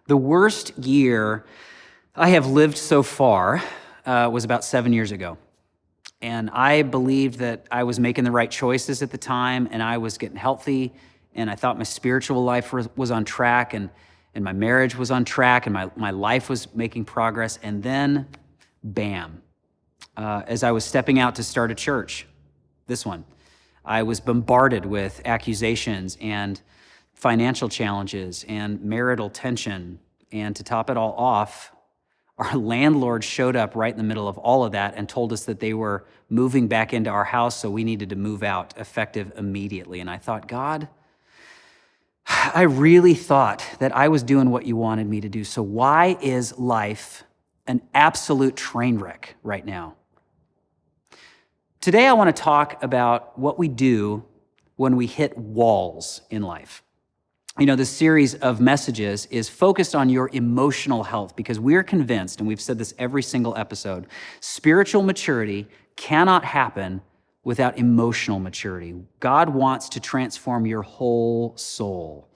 The worst year I have lived so far was about 7 years ago. And I believed that I was making the right choices at the time, and I was getting healthy, and I thought my spiritual life was on track, and my marriage was on track, and my life was making progress. And then, bam, as I was stepping out to start a church, this one, I was bombarded with accusations and financial challenges and marital tension. And to top it all off, our landlord showed up right in the middle of all of that and told us that they were moving back into our house, so we needed to move out effective immediately. And I thought, God, I really thought that I was doing what you wanted me to do. So why is life an absolute train wreck right now? Today, I want to talk about what we do when we hit walls in life. You know, this series of messages is focused on your emotional health because we're convinced, and we've said this every single episode, spiritual maturity cannot happen without emotional maturity. God wants to transform your whole soul.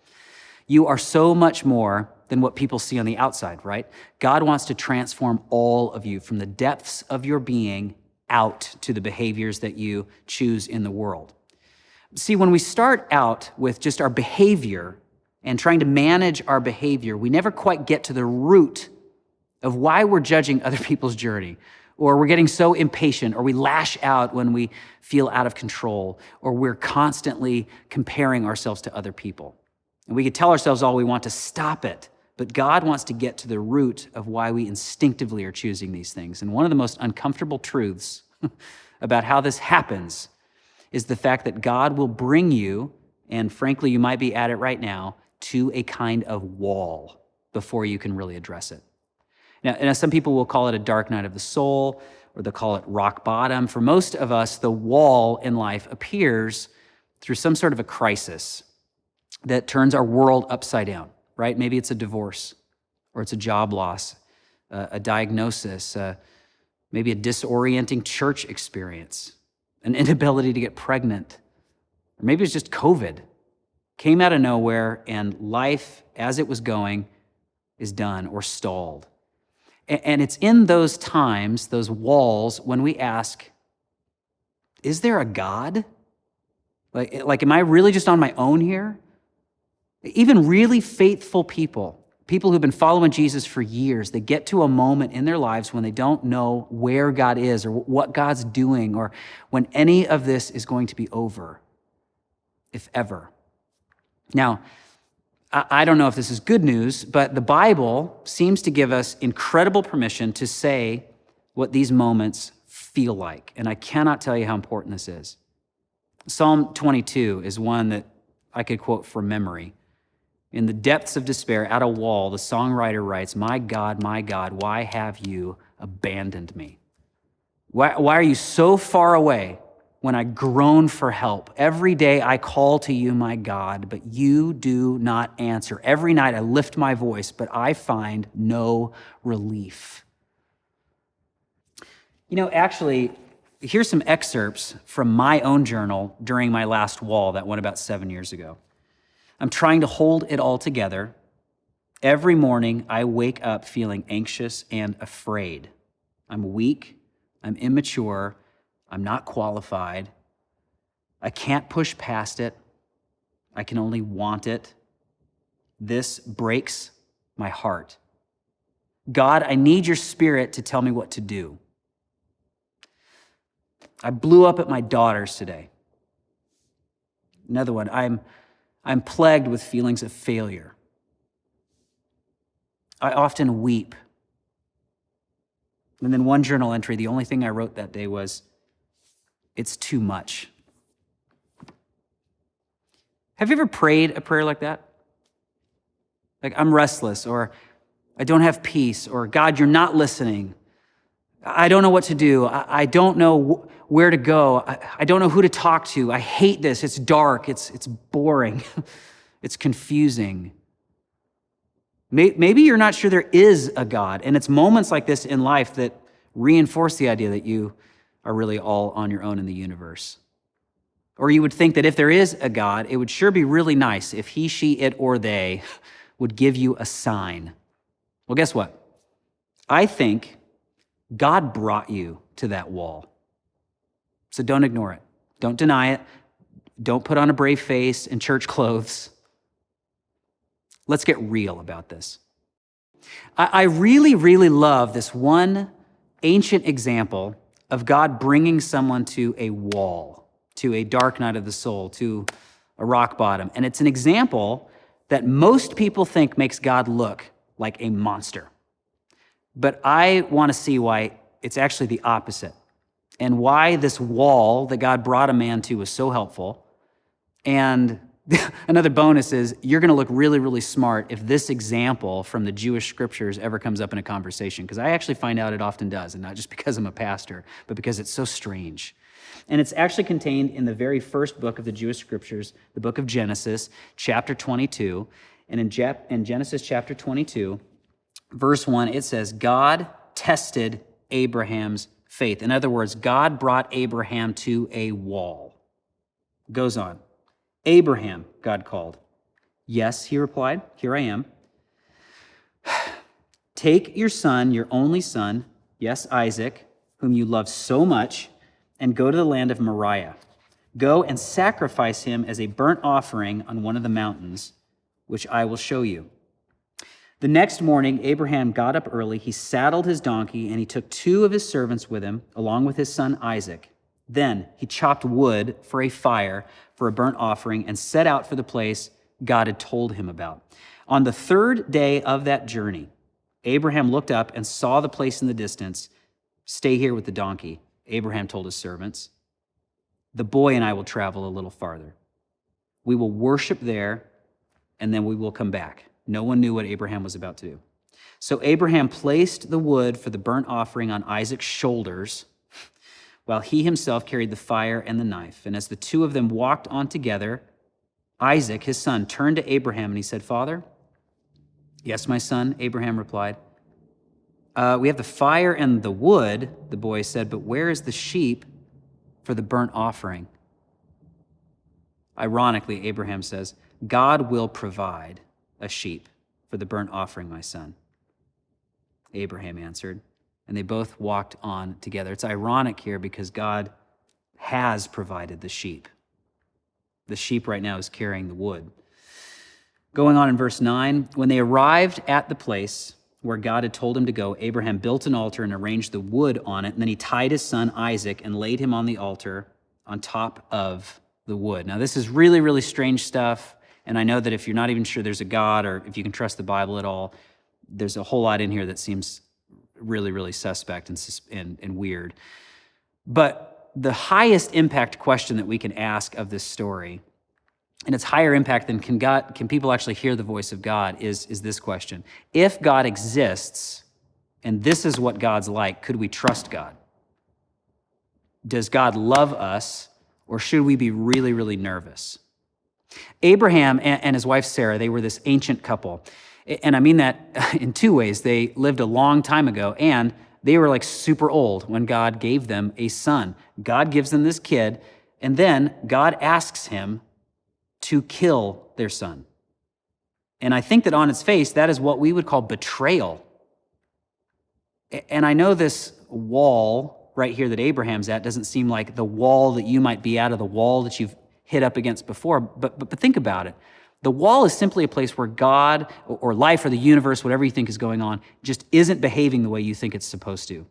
You are so much more than what people see on the outside, right? God wants to transform all of you from the depths of your being out to the behaviors that you choose in the world. See, when we start out with just our behavior and trying to manage our behavior, we never quite get to the root of why we're judging other people's journey, or we're getting so impatient, or we lash out when we feel out of control, or we're constantly comparing ourselves to other people. And we could tell ourselves all we want to stop it, but God wants to get to the root of why we instinctively are choosing these things. And one of the most uncomfortable truths about how this happens is the fact that God will bring you, and frankly, you might be at it right now, to a kind of wall before you can really address it. Now, some people will call it a dark night of the soul, or they'll call it rock bottom. For most of us, the wall in life appears through some sort of a crisis that turns our world upside down, right? Maybe it's a divorce, or it's a job loss, a diagnosis, maybe a disorienting church experience, an inability to get pregnant, or maybe it's just COVID. Came out of nowhere, and life as it was going is done or stalled. And it's in those times, those walls, when we ask, is there a God? Like, am I really just on my own here? Even really faithful people who've been following Jesus for years, they get to a moment in their lives when they don't know where God is or what God's doing or when any of this is going to be over, if ever. Now, I don't know if this is good news, but the Bible seems to give us incredible permission to say what these moments feel like, and I cannot tell you how important this is. Psalm 22 is one that I could quote from memory. In the depths of despair, at a wall, the songwriter writes, my God, why have you abandoned me? Why are you so far away when I groan for help? Every day I call to you, my God, but you do not answer. Every night I lift my voice, but I find no relief. You know, actually, here's some excerpts from my own journal during my last wall that went about 7 years ago. I'm trying to hold it all together. Every morning I wake up feeling anxious and afraid. I'm weak, I'm immature, I'm not qualified. I can't push past it. I can only want it. This breaks my heart. God, I need your Spirit to tell me what to do. I blew up at my daughters today. Another one, I'm plagued with feelings of failure. I often weep. And then one journal entry, the only thing I wrote that day was, it's too much. Have you ever prayed a prayer like that? Like, I'm restless, or I don't have peace, or God, you're not listening. I don't know what to do. I don't know where to go. I don't know who to talk to. I hate this. It's dark. It's boring. It's confusing. Maybe you're not sure there is a God, and it's moments like this in life that reinforce the idea that you are really all on your own in the universe. Or you would think that if there is a God, it would sure be really nice if he, she, it, or they would give you a sign. Well, guess what? I think God brought you to that wall. So don't ignore it. Don't deny it. Don't put on a brave face and church clothes. Let's get real about this. I really, really love this one ancient example of God bringing someone to a wall, to a dark night of the soul, to a rock bottom. And it's an example that most people think makes God look like a monster. But I want to see why it's actually the opposite, and why this wall that God brought a man to was so helpful. And another bonus is you're going to look really, really smart if this example from the Jewish scriptures ever comes up in a conversation, because I actually find out it often does, and not just because I'm a pastor, but because it's so strange. And it's actually contained in the very first book of the Jewish scriptures, the book of Genesis, chapter 22. And in Genesis chapter 22, verse 1, it says, God tested Abraham's faith. In other words, God brought Abraham to a wall. Goes on. Abraham, God called. Yes, he replied, here I am. Take your son, your only son, yes, Isaac, whom you love so much, and go to the land of Moriah. Go and sacrifice him as a burnt offering on one of the mountains, which I will show you. The next morning, Abraham got up early, he saddled his donkey, and he took 2 of his servants with him, along with his son Isaac. Then he chopped wood for a fire for a burnt offering and set out for the place God had told him about. On the 3rd day of that journey, Abraham looked up and saw the place in the distance. Stay here with the donkey, Abraham told his servants. The boy and I will travel a little farther. We will worship there, and then we will come back. No one knew what Abraham was about to do. So Abraham placed the wood for the burnt offering on Isaac's shoulders, while he himself carried the fire and the knife. And as the 2 of them walked on together, Isaac, his son, turned to Abraham and he said, Father? Yes, my son, Abraham replied. We have the fire and the wood, the boy said, but where is the sheep for the burnt offering? Ironically, Abraham says, God will provide a sheep for the burnt offering, my son. Abraham answered, and they both walked on together. It's ironic here because God has provided the sheep. The sheep right now is carrying the wood. Going on in verse 9, when they arrived at the place where God had told him to go, Abraham built an altar and arranged the wood on it, and then he tied his son Isaac and laid him on the altar on top of the wood. Now, this is really, really strange stuff, and I know that if you're not even sure there's a God or if you can trust the Bible at all, there's a whole lot in here that seems really, really suspect and weird. But the highest impact question that we can ask of this story, and it's higher impact than can people actually hear the voice of God, is this question. If God exists, and this is what God's like, could we trust God? Does God love us, or should we be really, really nervous? Abraham and his wife Sarah, they were this ancient couple. And I mean that in 2 ways. They lived a long time ago, and they were like super old when God gave them a son. God gives them this kid, and then God asks him to kill their son. And I think that on its face, that is what we would call betrayal. And I know this wall right here that Abraham's at doesn't seem like the wall that you might be at, or the wall that you've hit up against before, but think about it. The wall is simply a place where God or life or the universe, whatever you think is going on, just isn't behaving the way you think it's supposed to.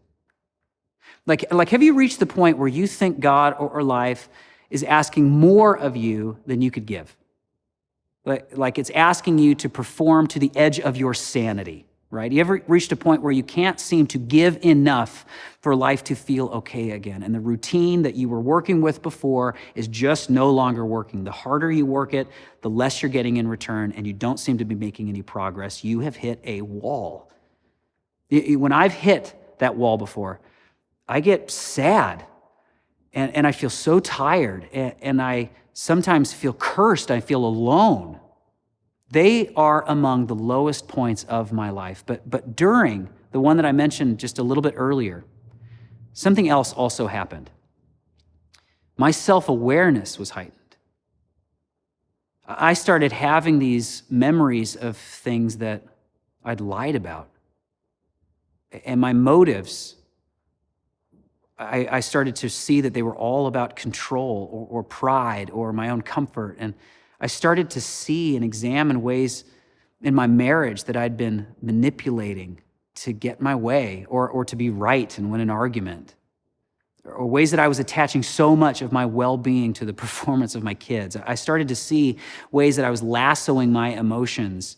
Like have you reached the point where you think God or life is asking more of you than you could give? Like it's asking you to perform to the edge of your sanity, right? You ever reached a point where you can't seem to give enough for life to feel okay again, and the routine that you were working with before is just no longer working? The harder you work it, the less you're getting in return, and you don't seem to be making any progress. You have hit a wall. When I've hit that wall before, I get sad, and I feel so tired, and I sometimes feel cursed. I feel alone. They are among the lowest points of my life. But during the one that I mentioned just a little bit earlier, something else also happened. My self-awareness was heightened. I started having these memories of things that I'd lied about. And my motives, I started to see that they were all about control or pride or my own comfort. And I started to see and examine ways in my marriage that I'd been manipulating to get my way or to be right and win an argument, or ways that I was attaching so much of my well-being to the performance of my kids. I started to see ways that I was lassoing my emotions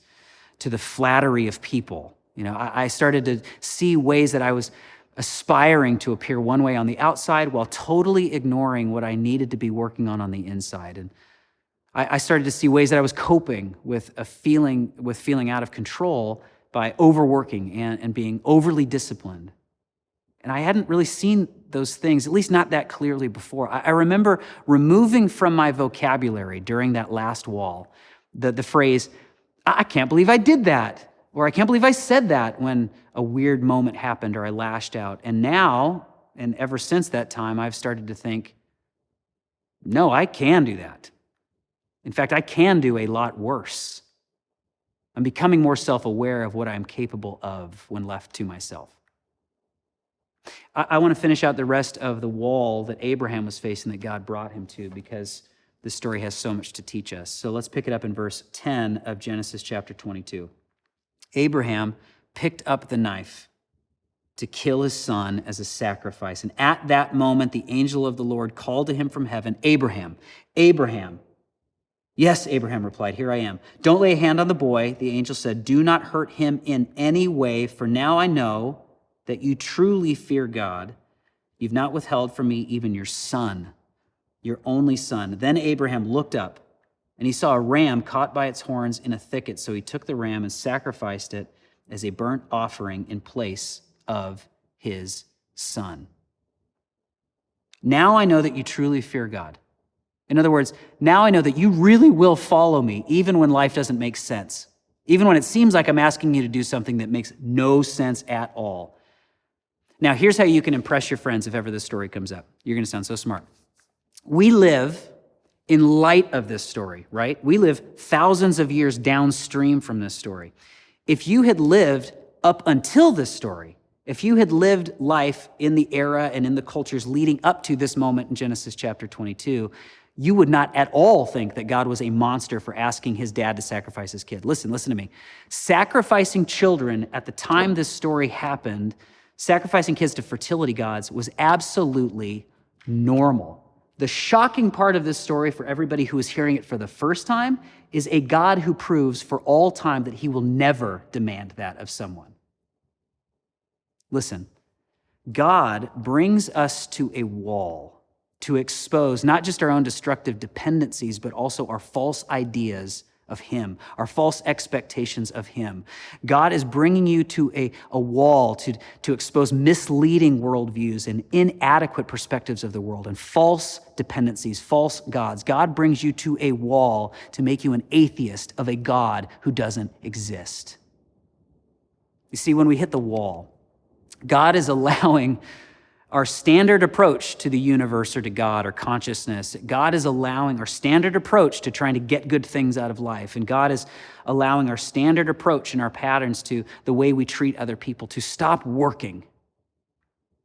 to the flattery of people. I started to see ways that I was aspiring to appear one way on the outside while totally ignoring what I needed to be working on the inside. And I started to see ways that I was coping with feeling out of control by overworking and being overly disciplined. And I hadn't really seen those things, at least not that clearly before. I remember removing from my vocabulary during that last wall the phrase, I can't believe I did that, or I can't believe I said that when a weird moment happened or I lashed out. And now, and ever since that time, I've started to think, no, I can do that. In fact, I can do a lot worse. I'm becoming more self-aware of what I'm capable of when left to myself. I want to finish out the rest of the wall that Abraham was facing that God brought him to, because this story has so much to teach us. So let's pick it up in verse 10 of Genesis chapter 22. Abraham picked up the knife to kill his son as a sacrifice. And at that moment, the angel of the Lord called to him from heaven, Abraham, Abraham. Yes, Abraham replied, here I am. Don't lay a hand on the boy. The angel said, do not hurt him in any way, for now I know that you truly fear God. You've not withheld from me even your son, your only son. Then Abraham looked up, and he saw a ram caught by its horns in a thicket. So he took the ram and sacrificed it as a burnt offering in place of his son. Now I know that you truly fear God. In other words, now I know that you really will follow me, even when life doesn't make sense, even when it seems like I'm asking you to do something that makes no sense at all. Now, here's how you can impress your friends if ever this story comes up. You're going to sound so smart. We live in light of this story, right? We live thousands of years downstream from this story. If you had lived up until this story, if you had lived life in the era and in the cultures leading up to this moment in Genesis chapter 22, you would not at all think that God was a monster for asking his dad to sacrifice his kid. Listen to me. Sacrificing children at the time this story happened, sacrificing kids to fertility gods, was absolutely normal. The shocking part of this story for everybody who is hearing it for the first time is a God who proves for all time that he will never demand that of someone. Listen, God brings us to a wall to expose not just our own destructive dependencies, but also our false ideas of him, our false expectations of him. God is bringing you to a wall to expose misleading worldviews and inadequate perspectives of the world and false dependencies, false gods. God brings you to a wall to make you an atheist of a God who doesn't exist. You see, when we hit the wall, God is allowing our standard approach to the universe or to God or consciousness. God is allowing our standard approach to trying to get good things out of life. And God is allowing our standard approach and our patterns to the way we treat other people to stop working,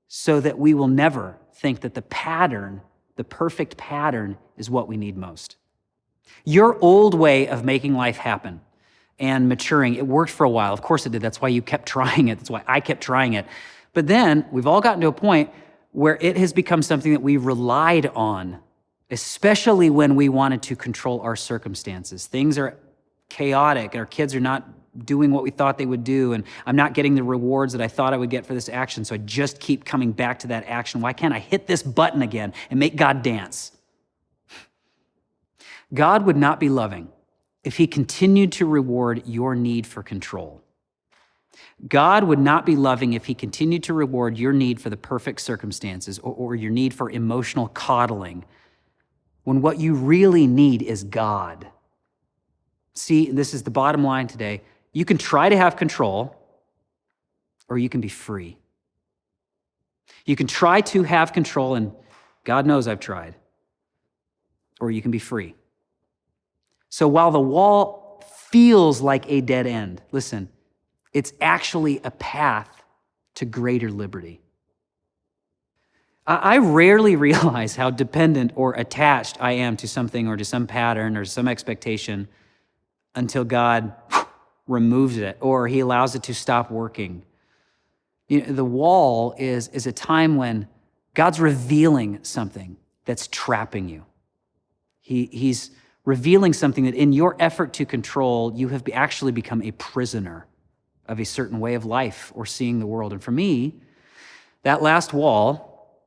so that we will never think that the pattern, the perfect pattern, is what we need most. Your old way of making life happen and maturing, it worked for a while. Of course it did. That's why you kept trying it. That's why I kept trying it. But then we've all gotten to a point where it has become something that we relied on, especially when we wanted to control our circumstances. Things are chaotic, and our kids are not doing what we thought they would do, and I'm not getting the rewards that I thought I would get for this action, so I just keep coming back to that action. Why can't I hit this button again and make God dance? God would not be loving if he continued to reward your need for control. God would not be loving if he continued to reward your need for the perfect circumstances or your need for emotional coddling, when what you really need is God. See, this is the bottom line today. You can try to have control, or you can be free. You can try to have control, and God knows I've tried, or you can be free. So while the wall feels like a dead end, listen, it's actually a path to greater liberty. I rarely realize how dependent or attached I am to something or to some pattern or some expectation until God removes it or he allows it to stop working. The wall is a time when God's revealing something that's trapping you. He's revealing something that in your effort to control, you have actually become a prisoner of a certain way of life or seeing the world. And for me, that last wall,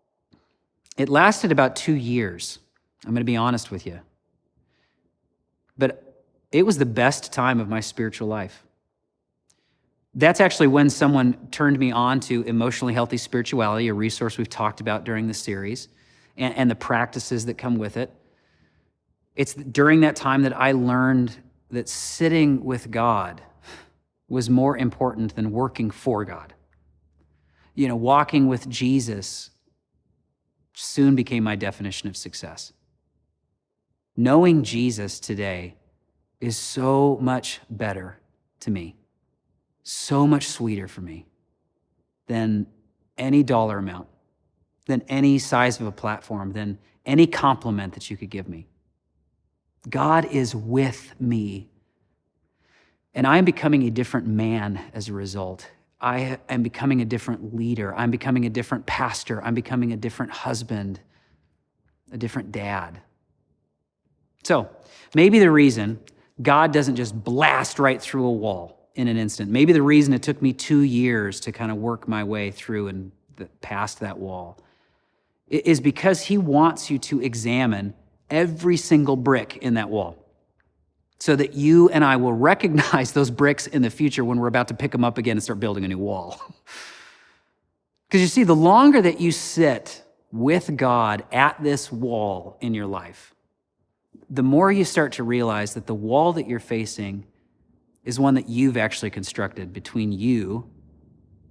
it lasted about 2 years. I'm going to be honest with you. But it was the best time of my spiritual life. That's actually when someone turned me on to emotionally healthy spirituality, a resource we've talked about during the series, and the practices that come with it. It's during that time that I learned that sitting with God was more important than working for God. Walking with Jesus soon became my definition of success. Knowing Jesus today is so much better to me, so much sweeter for me than any dollar amount, than any size of a platform, than any compliment that you could give me. God is with me, and I am becoming a different man as a result. I am becoming a different leader. I'm becoming a different pastor. I'm becoming a different husband, a different dad. So maybe the reason God doesn't just blast right through a wall in an instant, maybe the reason it took me 2 years to kind of work my way through and past that wall is because he wants you to examine every single brick in that wall, so that you and I will recognize those bricks in the future when we're about to pick them up again and start building a new wall. Because you see, the longer that you sit with God at this wall in your life, the more you start to realize that the wall that you're facing is one that you've actually constructed between you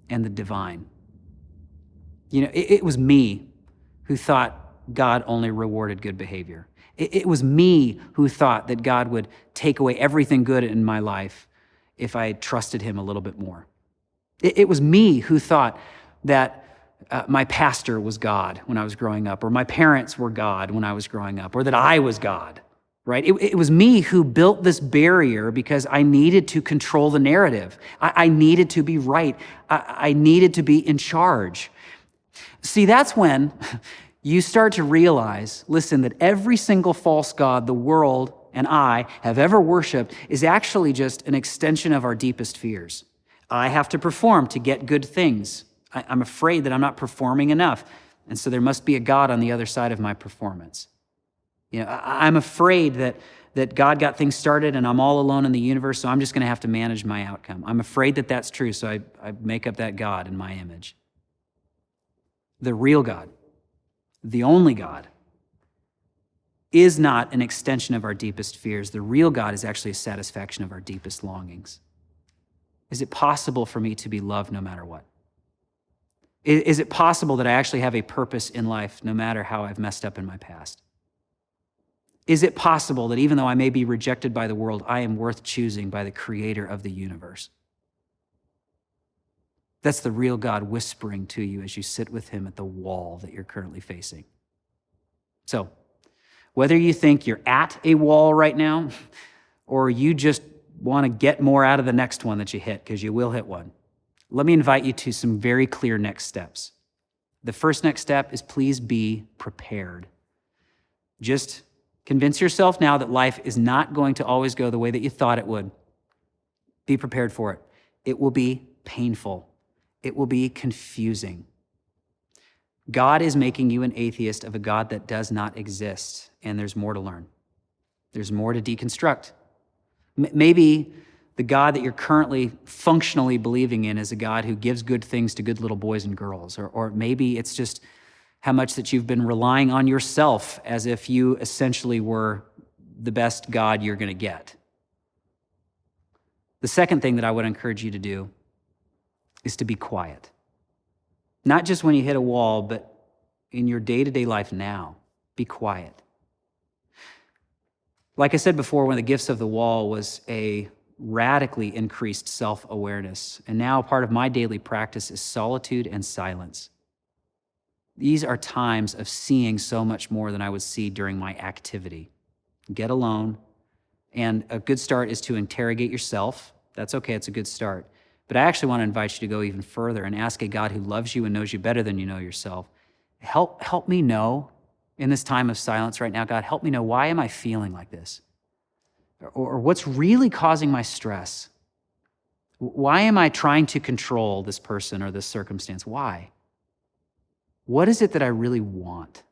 and the divine. It was me who thought God only rewarded good behavior. It was me who thought that God would take away everything good in my life if I trusted him a little bit more. It was me who thought that my pastor was God when I was growing up, or my parents were God when I was growing up, or that I was God, right? It was me who built this barrier because I needed to control the narrative. I needed to be right. I needed to be in charge. See, that's when you start to realize, listen, that every single false god the world and I have ever worshiped is actually just an extension of our deepest fears. I have to perform to get good things. I'm afraid that I'm not performing enough, and so there must be a God on the other side of my performance. I'm afraid that God got things started and I'm all alone in the universe, so I'm just going to have to manage my outcome. I'm afraid that that's true, so I make up that God in my image. The real God, the only God, is not an extension of our deepest fears. The real God is actually a satisfaction of our deepest longings. Is it possible for me to be loved no matter what? Is it possible that I actually have a purpose in life no matter how I've messed up in my past? Is it possible that even though I may be rejected by the world, I am worth choosing by the creator of the universe? That's the real God whispering to you as you sit with him at the wall that you're currently facing. So, whether you think you're at a wall right now, or you just want to get more out of the next one that you hit, because you will hit one, let me invite you to some very clear next steps. The first next step is please be prepared. Just convince yourself now that life is not going to always go the way that you thought it would. Be prepared for it. It will be painful. It will be confusing. God is making you an atheist of a God that does not exist, and there's more to learn. There's more to deconstruct. Maybe the God that you're currently functionally believing in is a God who gives good things to good little boys and girls, or maybe it's just how much that you've been relying on yourself as if you essentially were the best God you're going to get. The second thing that I would encourage you to do is to be quiet. Not just when you hit a wall, but in your day-to-day life now. Be quiet. Like I said before, one of the gifts of the wall was a radically increased self-awareness. And now part of my daily practice is solitude and silence. These are times of seeing so much more than I would see during my activity. Get alone. And a good start is to interrogate yourself. That's okay, it's a good start. But I actually want to invite you to go even further and ask a God who loves you and knows you better than you know yourself. Help me know in this time of silence right now, God, help me know, why am I feeling like this? Or what's really causing my stress? Why am I trying to control this person or this circumstance? Why? What is it that I really want?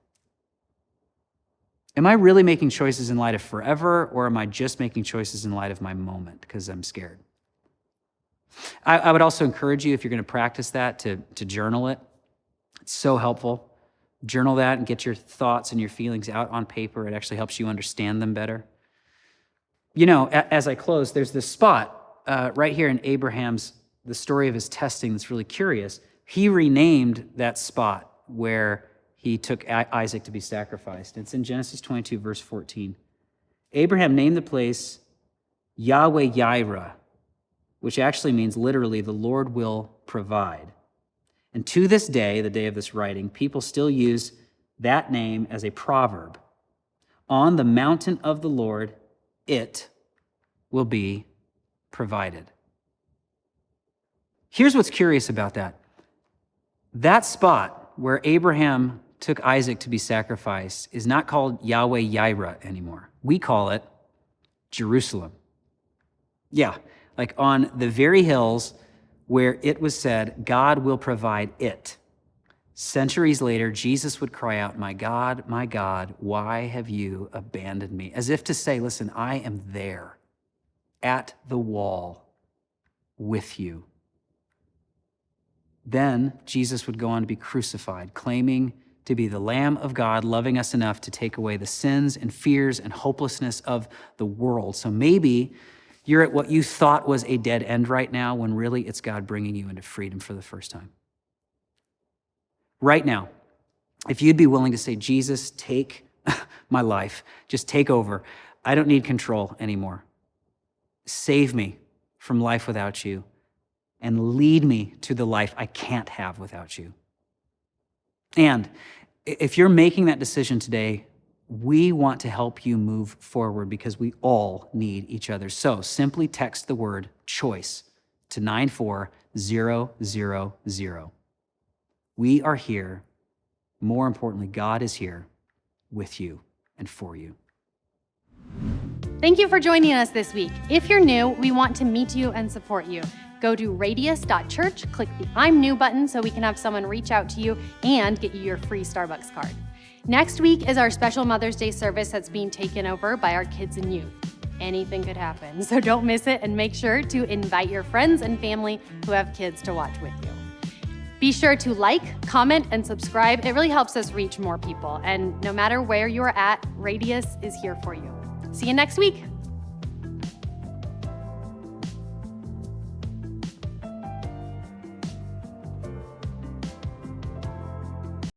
Am I really making choices in light of forever, or am I just making choices in light of my moment because I'm scared? I would also encourage you, if you're going to practice that, to journal it. It's so helpful. Journal that and get your thoughts and your feelings out on paper. It actually helps you understand them better. You know, as I close, there's this spot right here in the story of his testing that's really curious. He renamed that spot where he took Isaac to be sacrificed. It's in Genesis 22, verse 14. Abraham named the place Yahweh Yireh, which actually means literally, the Lord will provide. And to this day, the day of this writing, people still use that name as a proverb. On the mountain of the Lord, it will be provided. Here's what's curious about that. That spot where Abraham took Isaac to be sacrificed is not called Yahweh Yireh anymore. We call it Jerusalem. Yeah, like on the very hills where it was said, God will provide it. Centuries later, Jesus would cry out, my God, why have you abandoned me? As if to say, listen, I am there at the wall with you. Then Jesus would go on to be crucified, claiming to be the Lamb of God, loving us enough to take away the sins and fears and hopelessness of the world. So maybe you're at what you thought was a dead end right now, when really it's God bringing you into freedom for the first time. Right now, if you'd be willing to say, Jesus, take my life, just take over. I don't need control anymore. Save me from life without you and lead me to the life I can't have without you. And if you're making that decision today, we want to help you move forward because we all need each other. So simply text the word choice to 94000. We are here. More importantly, God is here with you and for you. Thank you for joining us this week. If you're new, we want to meet you and support you. Go to radius.church, click the I'm New button so we can have someone reach out to you and get you your free Starbucks card. Next week is our special Mother's Day service that's being taken over by our kids and youth. Anything could happen, so don't miss it, and make sure to invite your friends and family who have kids to watch with you. Be sure to like, comment, and subscribe. It really helps us reach more people, and no matter where you're at, Radius is here for you. See you next week.